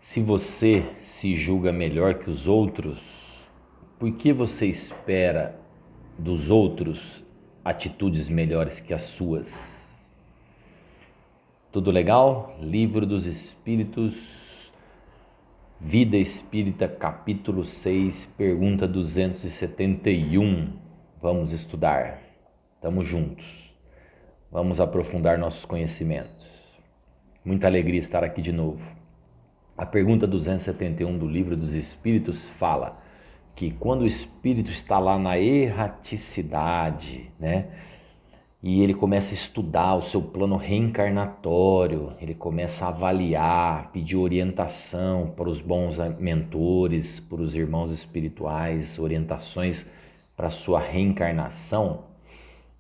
Se você se julga melhor que os outros, por que você espera dos outros atitudes melhores que as suas? Tudo legal? Livro dos Espíritos, Vida Espírita, capítulo 6, pergunta 271. Vamos estudar. Estamos juntos. Vamos aprofundar nossos conhecimentos. Muita alegria estar aqui de novo. A pergunta 271 do Livro dos Espíritos fala que quando o espírito está lá na erraticidade, né? E ele começa a estudar o seu plano reencarnatório, ele começa a avaliar, pedir orientação para os bons mentores, para os irmãos espirituais, orientações para a sua reencarnação.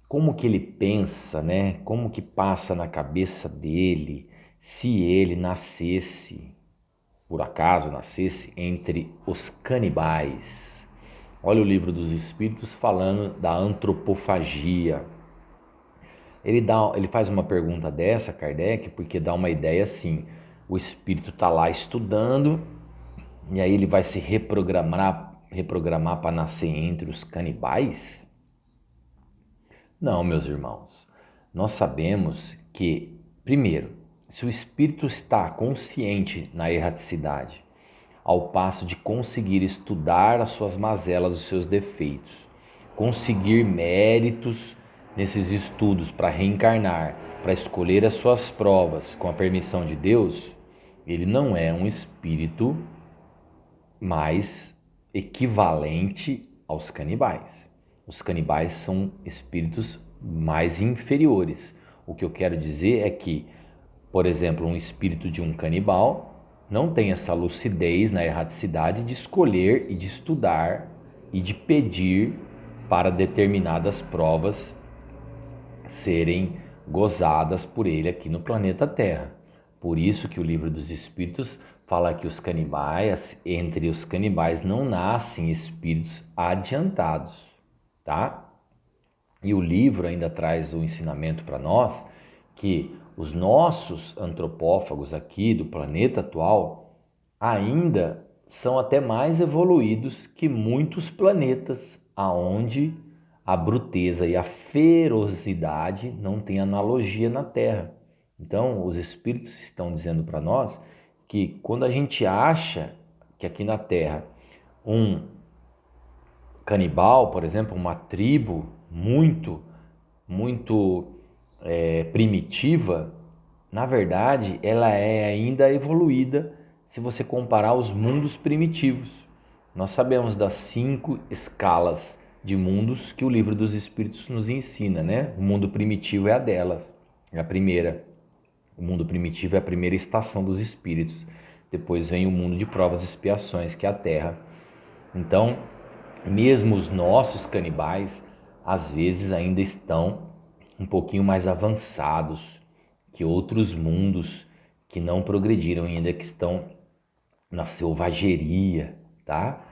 Como que ele pensa, né? Como que passa na cabeça dele se ele nascesse, por acaso nascesse, entre os canibais? Olha o Livro dos Espíritos falando da antropofagia. Ele faz uma pergunta dessa, Kardec, porque dá uma ideia assim: o espírito está lá estudando e aí ele vai se reprogramar para nascer entre os canibais? Não, meus irmãos. Nós sabemos que, primeiro, se o espírito está consciente na erraticidade, ao passo de conseguir estudar as suas mazelas, os seus defeitos, conseguir méritos nesses estudos para reencarnar, para escolher as suas provas com a permissão de Deus, ele não é um espírito mais equivalente aos canibais. Os canibais são espíritos mais inferiores. O que eu quero dizer é que, por exemplo, um espírito de um canibal não tem essa lucidez na erraticidade de escolher e de estudar e de pedir para determinadas provas serem gozadas por ele aqui no planeta Terra. Por isso que o Livro dos Espíritos fala que os canibais, entre os canibais não nascem espíritos adiantados, tá? E o livro ainda traz o ensinamento para nós que os nossos antropófagos aqui do planeta atual ainda são até mais evoluídos que muitos planetas aonde a bruteza e a ferocidade não tem analogia na Terra. Então, os espíritos estão dizendo para nós que quando a gente acha que aqui na Terra um canibal, por exemplo, uma tribo muito primitiva, na verdade, ela é ainda evoluída se você comparar os mundos primitivos. Nós sabemos das 5 escalas de mundos que o Livro dos Espíritos nos ensina, né? O mundo primitivo é a dela, é a primeira. O mundo primitivo é a primeira estação dos espíritos. Depois vem o mundo de provas e expiações, que é a Terra. Então, mesmo os nossos canibais, às vezes ainda estão um pouquinho mais avançados que outros mundos que não progrediram ainda, que estão na selvageria, tá?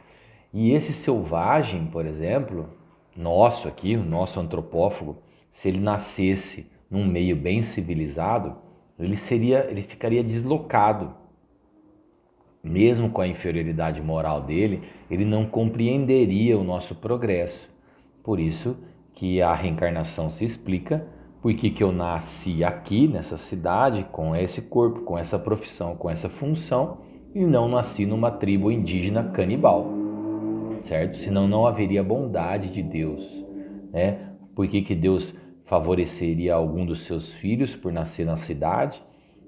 E esse selvagem, por exemplo, nosso aqui, o nosso antropófago, se ele nascesse num meio bem civilizado, ele ficaria deslocado. Mesmo com a inferioridade moral dele, ele não compreenderia o nosso progresso. Por isso que a reencarnação se explica por que eu nasci aqui nessa cidade, com esse corpo, com essa profissão, com essa função, e não nasci numa tribo indígena canibal, certo? Senão não haveria bondade de Deus, né? Por que Deus favoreceria algum dos seus filhos por nascer na cidade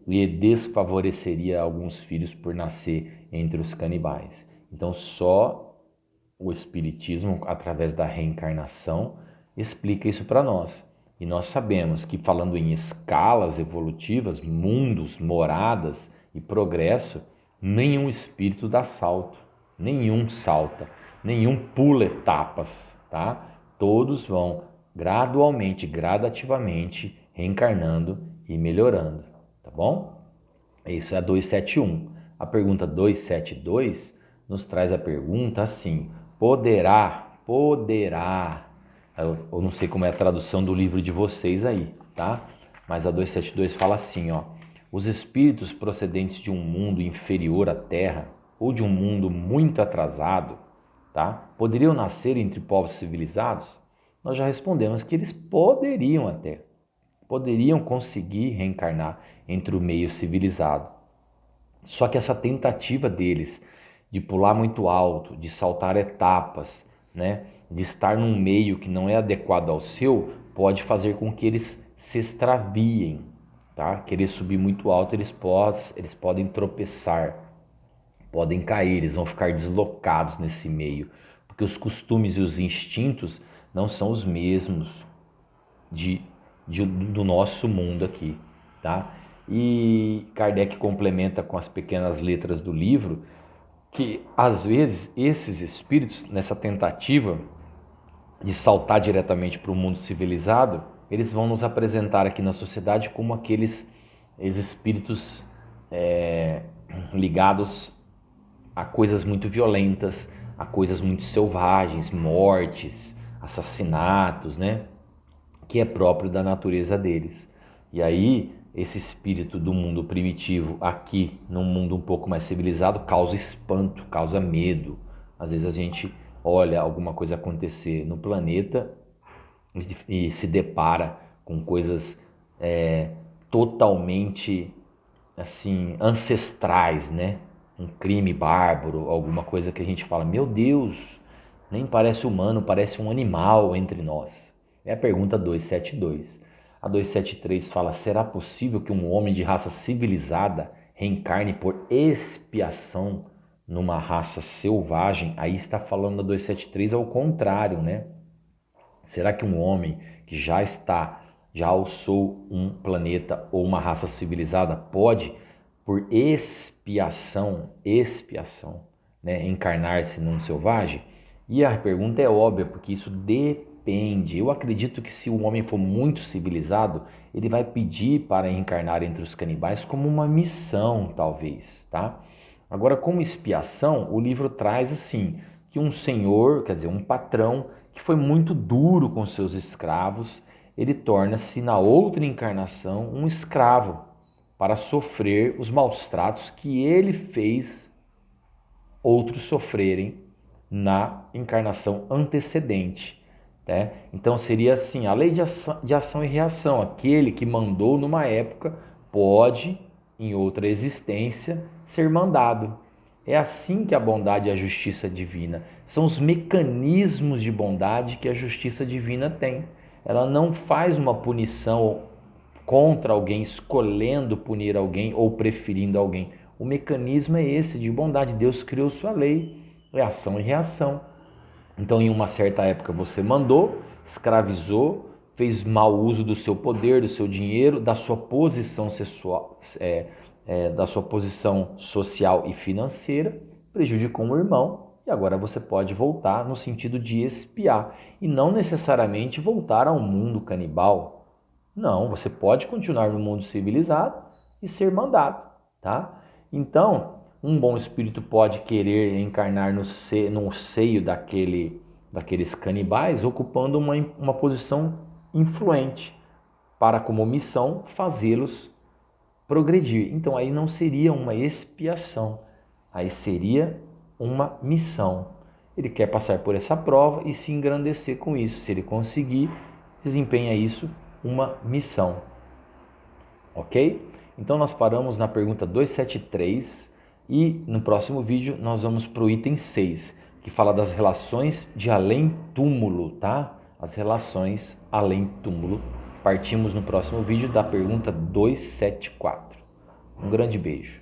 e desfavoreceria alguns filhos por nascer entre os canibais? Então só o Espiritismo, através da reencarnação, explica isso para nós. E nós sabemos que, falando em escalas evolutivas, mundos, moradas e progresso, nenhum espírito dá salto, nenhum salta, nenhum pula etapas, tá? Todos vão gradualmente, gradativamente, reencarnando e melhorando, tá bom? Isso é a 271. A pergunta 272 nos traz a pergunta assim: poderá, eu não sei como é a tradução do livro de vocês aí, tá? Mas a 272 fala assim, ó: Os espíritos procedentes de um mundo inferior à Terra ou de um mundo muito atrasado, tá? Poderiam nascer entre povos civilizados? Nós já respondemos que eles poderiam até, poderiam conseguir reencarnar entre o meio civilizado. Só que essa tentativa deles de pular muito alto, de saltar etapas, né, de estar num meio que não é adequado ao seu, pode fazer com que eles se extraviem, tá? Querer subir muito alto, eles podem tropeçar, podem cair, eles vão ficar deslocados nesse meio, porque os costumes e os instintos não são os mesmos do nosso mundo aqui, tá? E Kardec complementa com as pequenas letras do livro que às vezes esses espíritos, nessa tentativa de saltar diretamente para o mundo civilizado, eles vão nos apresentar aqui na sociedade como aqueles espíritos ligados a coisas muito violentas, a coisas muito selvagens, mortes, assassinatos, né? Que é próprio da natureza deles. E aí, esse espírito do mundo primitivo aqui, num mundo um pouco mais civilizado, causa espanto, causa medo. Às vezes a gente olha alguma coisa acontecer no planeta e se depara com coisas totalmente assim ancestrais, né? Um crime bárbaro, alguma coisa que a gente fala, meu Deus, nem parece humano, parece um animal entre nós. É a pergunta 272. A 273 fala, será possível que um homem de raça civilizada reencarne por expiação numa raça selvagem? Aí está falando a 273 ao contrário, né? Será que um homem que já alçou um planeta ou uma raça civilizada pode, por expiação, né, encarnar-se num selvagem? E a pergunta é óbvia, porque isso depende. Eu acredito que se o homem for muito civilizado, ele vai pedir para reencarnar entre os canibais como uma missão, talvez, tá? Agora, como expiação, o livro traz assim, que um senhor, quer dizer, um patrão, que foi muito duro com seus escravos, ele torna-se na outra encarnação um escravo para sofrer os maus tratos que ele fez outros sofrerem na encarnação antecedente. Né? Então seria assim, a lei de ação e reação. Aquele que mandou numa época pode, em outra existência, ser mandado. É assim que a bondade e a justiça divina são os mecanismos de bondade que a justiça divina tem. Ela não faz uma punição contra alguém, escolhendo punir alguém ou preferindo alguém. O mecanismo é esse de bondade. Deus criou sua lei, é ação e reação. Então, em uma certa época, você mandou, escravizou, fez mau uso do seu poder, do seu dinheiro, da sua posição da sua posição social e financeira, prejudicou um irmão e agora você pode voltar no sentido de expiar e não necessariamente voltar ao mundo canibal. Não, você pode continuar no mundo civilizado e ser mandado, tá? Então, um bom espírito pode querer encarnar no seio daqueles canibais, ocupando uma posição influente, para como missão fazê-los progredir. Então aí não seria uma expiação, aí seria uma missão. Ele quer passar por essa prova e se engrandecer com isso. Se ele conseguir, desempenha isso uma missão. Ok? Então nós paramos na pergunta 273 e no próximo vídeo nós vamos para o item 6, que fala das relações de além-túmulo, tá? As relações além-túmulo. Partimos no próximo vídeo da pergunta 274. Um grande beijo.